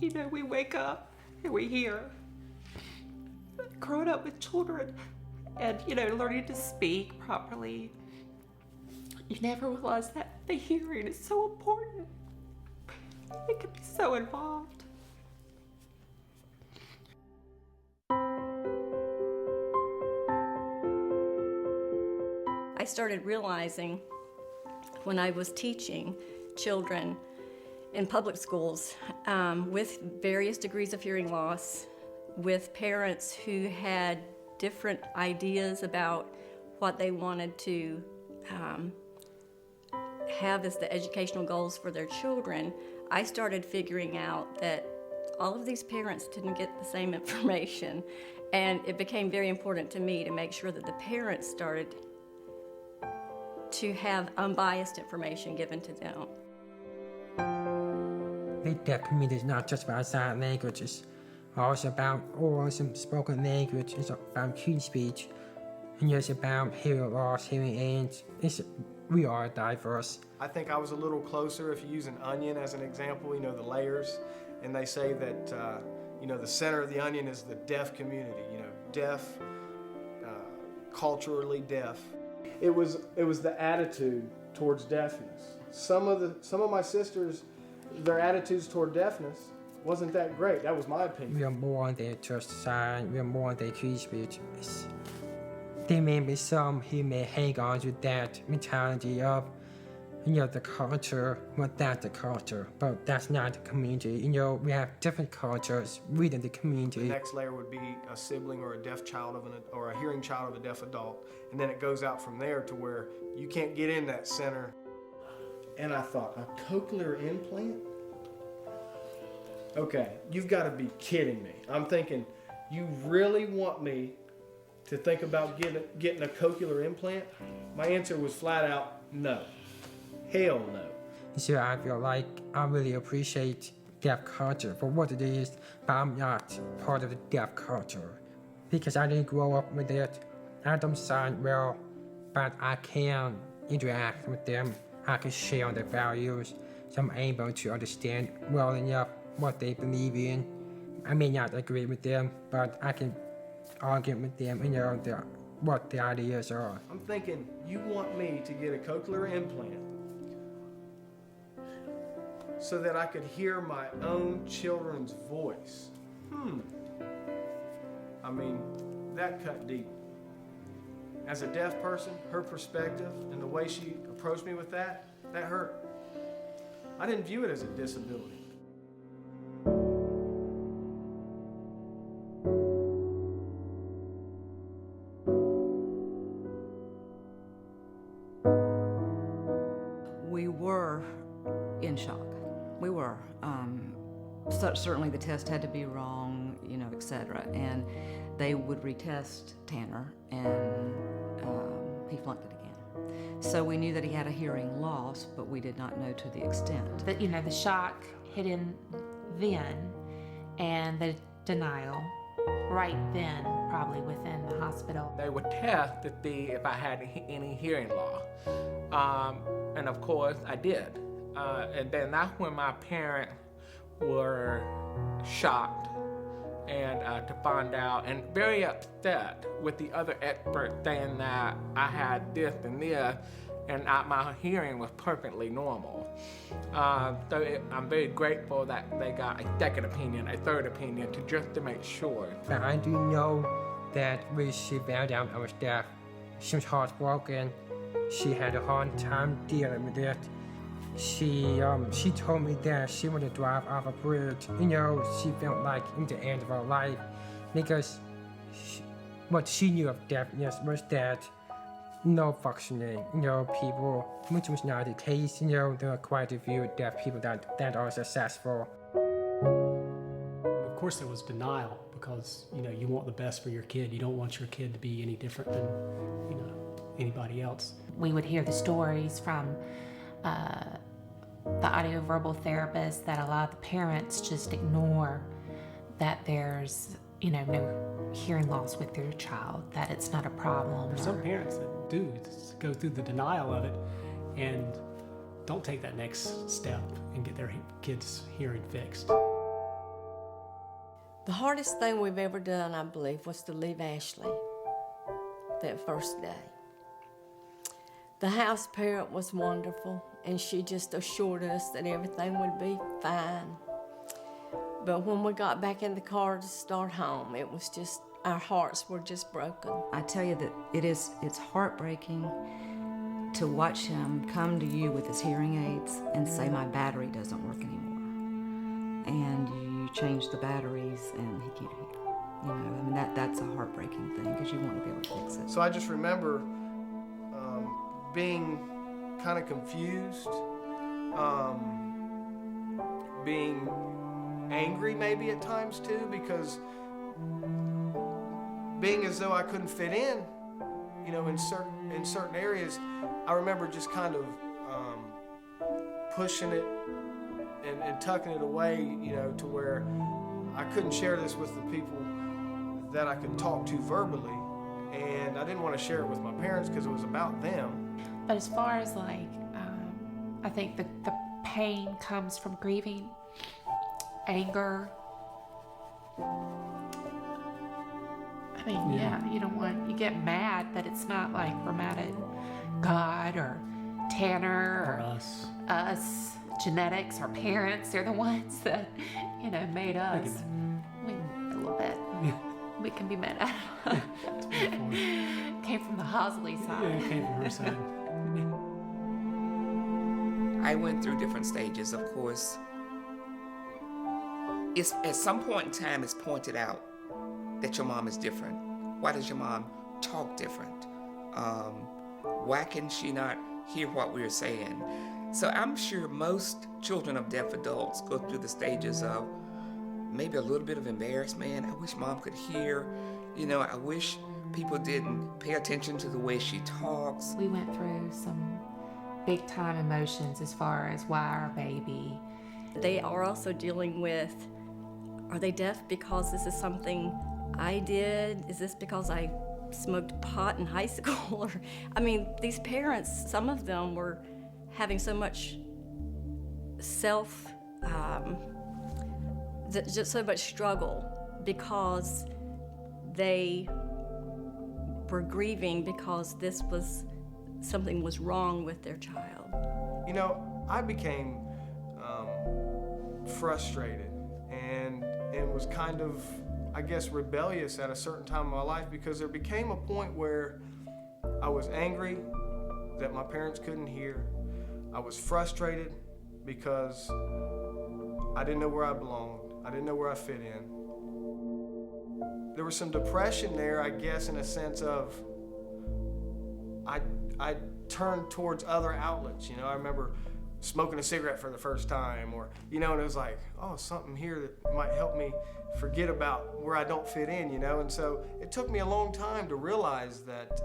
We wake up and we hear. Growing up with children and, learning to speak properly, you never realize that the hearing is so important. It can be so involved. I started realizing when I was teaching children in public schools with various degrees of hearing loss, with parents who had different ideas about what they wanted to have as the educational goals for their children, I started figuring out that all of these parents didn't get the same information, and it became very important to me to make sure that the parents started to have unbiased information given to them. The deaf community is not just about sign languages, also about oral and spoken language, it's about human speech, and it's about hearing loss, hearing aids. We are diverse. I think I was a little closer if you use an onion as an example, the layers, and they say that, the center of the onion is the deaf community, deaf, culturally deaf. It was the attitude towards deafness. Some of my sisters, their attitudes toward deafness wasn't that great. That was my opinion. We are more than just sign, we are more than human speech. There may be some who may hang on to that mentality of, the culture, well, that's the culture, but that's not the community. We have different cultures within the community. The next layer would be a sibling or a deaf child or a hearing child of a deaf adult, and then it goes out from there to where you can't get in that center. And I thought, a cochlear implant? Okay, you've got to be kidding me. I'm thinking, you really want me to think about getting a cochlear implant? My answer was flat out, no. Hell no. So I feel like I really appreciate deaf culture for what it is, but I'm not part of the deaf culture because I didn't grow up with it. I don't sign well, but I can interact with them. I can share their values, so I'm able to understand well enough what they believe in. I may not agree with them, but I can argue with them, what the ideas are. I'm thinking, you want me to get a cochlear implant so that I could hear my own children's voice. I mean, that cut deep. As a deaf person, her perspective and the way she approached me with that hurt. I didn't view it as a disability. We were in shock. We were. Certainly the test had to be wrong, etc. And they would retest Tanner, and he flunked it again. So we knew that he had a hearing loss, but we did not know to the extent. The shock hit in then, and the denial right then, probably within the hospital. They would test to see if I had any hearing loss. And of course I did. And then that's when my parents were shocked and to find out, and very upset with the other experts saying that I had this and this, and my hearing was perfectly normal. So I'm very grateful that they got a second opinion, a third opinion, to make sure. But I do know that when she found out I was deaf, she was heartbroken. She had a hard time dealing with it. She told me that she wanted to drive off a bridge. She felt like in the end of her life because what she knew of deafness was that no functioning, people, which was not the case. There are quite a few deaf people that are successful. Of course there was denial because, you want the best for your kid. You don't want your kid to be any different than, anybody else. We would hear the stories from the audio-verbal therapist that a lot of the parents just ignore that there's, no hearing loss with their child, that it's not a problem. There's some parents that do go through the denial of it and don't take that next step and get their kids' hearing fixed. The hardest thing we've ever done, I believe, was to leave Ashley that first day. The house parent was wonderful, and she just assured us that everything would be fine. But when we got back in the car to start home, it was just, our hearts were just broken. I tell you that it's heartbreaking to watch him come to you with his hearing aids and say, my battery doesn't work anymore. And you change the batteries and he can't hear. You know, I mean, that's a heartbreaking thing because you want to be able to fix it. So I just remember being kind of confused, being angry maybe at times too, because being as though I couldn't fit in, you know, in certain areas, I remember just kind of pushing it and tucking it away, you know, to where I couldn't share this with the people that I could talk to verbally, and I didn't want to share it with my parents because it was about them. But as far as like, I think the pain comes from grieving, anger. I mean, yeah, you get mad, but it's not like we're mad at God or Tanner Or or us. genetics, our parents. They're the ones that, you know, made us. We, a little bit. We can be mad at them. Came from the Hosley Yeah, side. it came from her side. I went through different stages, of course. It's, at some point in time, it's pointed out that your mom is different. Why does your mom talk different? Why can she not hear what we're saying? So I'm sure most children of deaf adults go through the stages of maybe a little bit of embarrassment. I wish mom could hear. You know, I wish people didn't pay attention to the way she talks. We went through some big time emotions as far as why our baby. They are also dealing with, are they deaf because this is something I did? Is this because I smoked pot in high school? Or, I mean, these parents, some of them were having so much just so much struggle because they were grieving because something was wrong with their child. You know, I became frustrated and was kind of, I guess, rebellious at a certain time in my life because there became a point where I was angry that my parents couldn't hear. I was frustrated because I didn't know where I belonged. I didn't know where I fit in. There was some depression there, I guess, in a sense of I turned towards other outlets. You know, I remember smoking a cigarette for the first time, or, you know, and it was like, oh, something here that might help me forget about where I don't fit in, you know. And so it took me a long time to realize that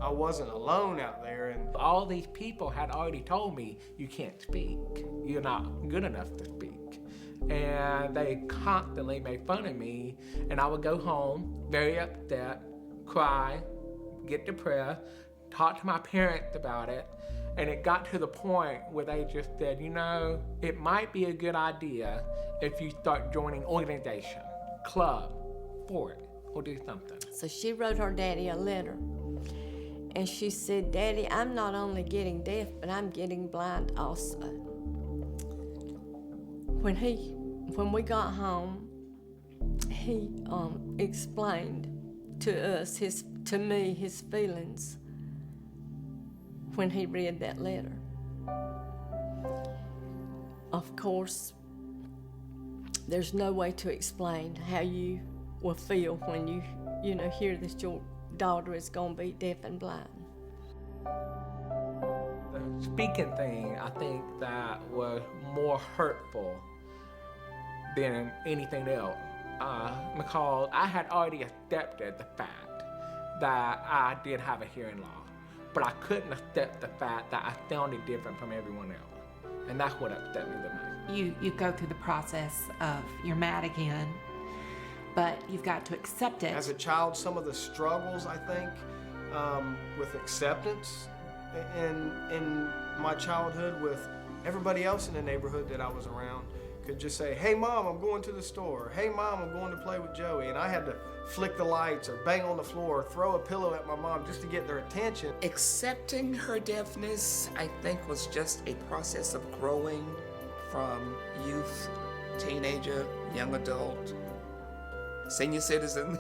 I wasn't alone out there. And All these people had already told me, you can't speak. You're not good enough to speak. And they constantly made fun of me. And I would go home very upset, cry, get depressed, talk to my parents about it. And it got to the point where they just said, you know, it might be a good idea if you start joining organization, club, sport, or do something. So she wrote her daddy a letter. And she said, Daddy, I'm not only getting deaf, but I'm getting blind also. When we got home, he explained to us, to me, his feelings when he read that letter. Of course, there's no way to explain how you will feel when you hear that your daughter is gonna be deaf and blind. The speaking thing, I think that was more hurtful than anything else, because I had already accepted the fact that I did have a hearing loss, but I couldn't accept the fact that I sounded different from everyone else, and that's what upset me the most. You go through the process of you're mad again, but you've got to accept it. as a child, some of the struggles, I think, with acceptance in my childhood with everybody else in the neighborhood that I was around, could just say, "Hey Mom, I'm going to the store. Hey Mom, I'm going to play with Joey." And I had to flick the lights or bang on the floor or throw a pillow at my mom just to get their attention. Accepting her deafness, I think, was just a process of growing from youth, teenager, young adult, senior citizen,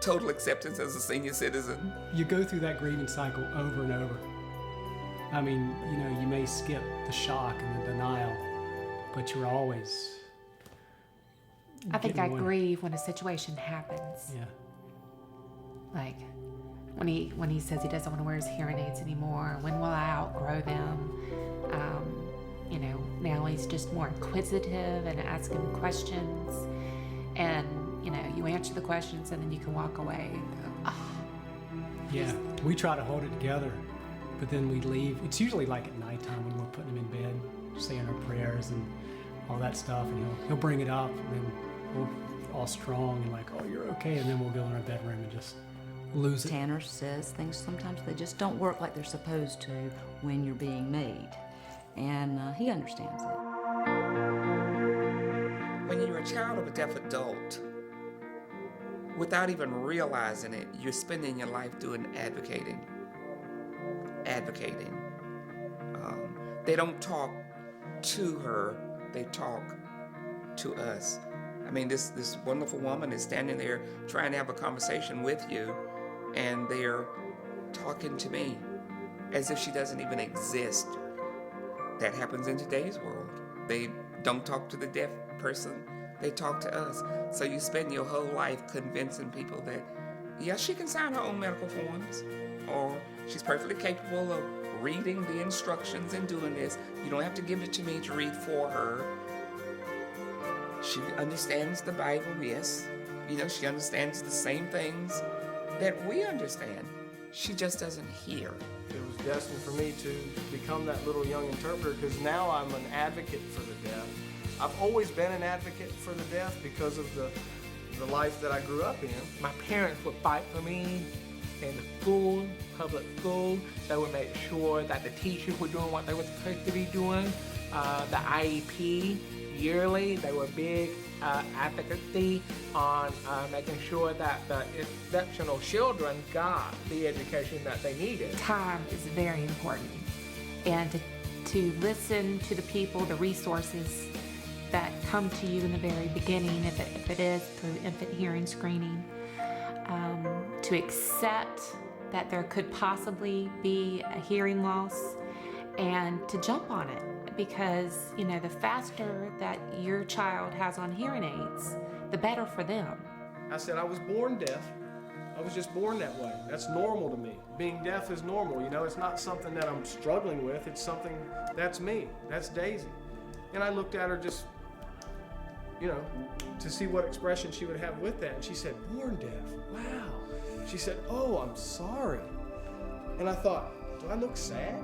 total acceptance as a senior citizen. You go through that grieving cycle over and over. I mean, you know, you may skip the shock and the denial, but you're always I think I getting one. grieve when a situation happens. Yeah. Like when he says he doesn't want to wear his hearing aids anymore. When will I outgrow them? You know, now he's just more inquisitive and asking questions. And, you know, you answer the questions and then you can walk away and go, oh. Yeah, we try to hold it together, but then we leave. It's usually like at nighttime when we're putting him in bed, saying our prayers and all that stuff, and he'll bring it up, and then we'll all strong and like, oh, you're okay, and then we'll go in our bedroom and just lose it. Tanner says things sometimes they just don't work like they're supposed to when you're being made, and he understands it. When you're a child of a deaf adult, without even realizing it, you're spending your life doing advocating. They don't talk to her, they talk to us. I mean, this wonderful woman is standing there trying to have a conversation with you, and they're talking to me as if she doesn't even exist. That happens in today's world. They don't talk to the deaf person, they talk to us. So you spend your whole life convincing people that, yeah, she can sign her own medical forms, or she's perfectly capable of reading the instructions and doing this. You don't have to give it to me to read for her. She understands the Bible, yes. You know, she understands the same things that we understand. She just doesn't hear. It was destined for me to become that little young interpreter, because now I'm an advocate for the deaf. I've always been an advocate for the deaf because of the life that I grew up in. My parents would fight for me in the school, public school. They would make sure that the teachers were doing what they were supposed to be doing. The IEP yearly, they were big advocacy on making sure that the exceptional children got the education that they needed. Time is very important. And to listen to the people, the resources that come to you in the very beginning, if it is through infant hearing screening, to accept that there could possibly be a hearing loss and to jump on it, because, you know, the faster that your child has on hearing aids, the better for them. I said I was born deaf. I was just born that way. That's normal to me. Being deaf is normal, you know. It's not something that I'm struggling with. It's something that's me. That's Daisy. And I looked at her just, you know, to see what expression she would have with that. And she said, "Born deaf, wow." She said, "Oh, I'm sorry." And I thought, do I look sad?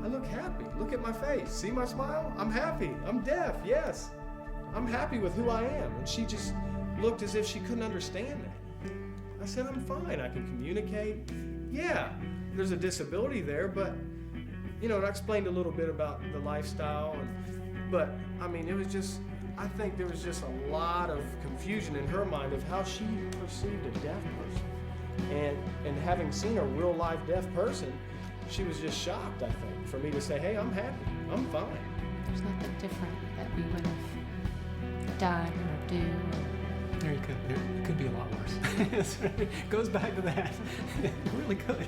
I look happy. Look at my face. See my smile? I'm happy. I'm deaf, yes. I'm happy with who I am. And she just looked as if she couldn't understand that. I said, I'm fine. I can communicate. Yeah, there's a disability there, but, you know, and I explained a little bit about the lifestyle. But, I mean, it was just, I think there was just a lot of confusion in her mind of how she perceived a deaf person. And having seen a real live deaf person, she was just shocked, I think, for me to say, hey, I'm happy, I'm fine. There's nothing different that we would have done or do. There could be a lot worse. It goes back to that. It really could.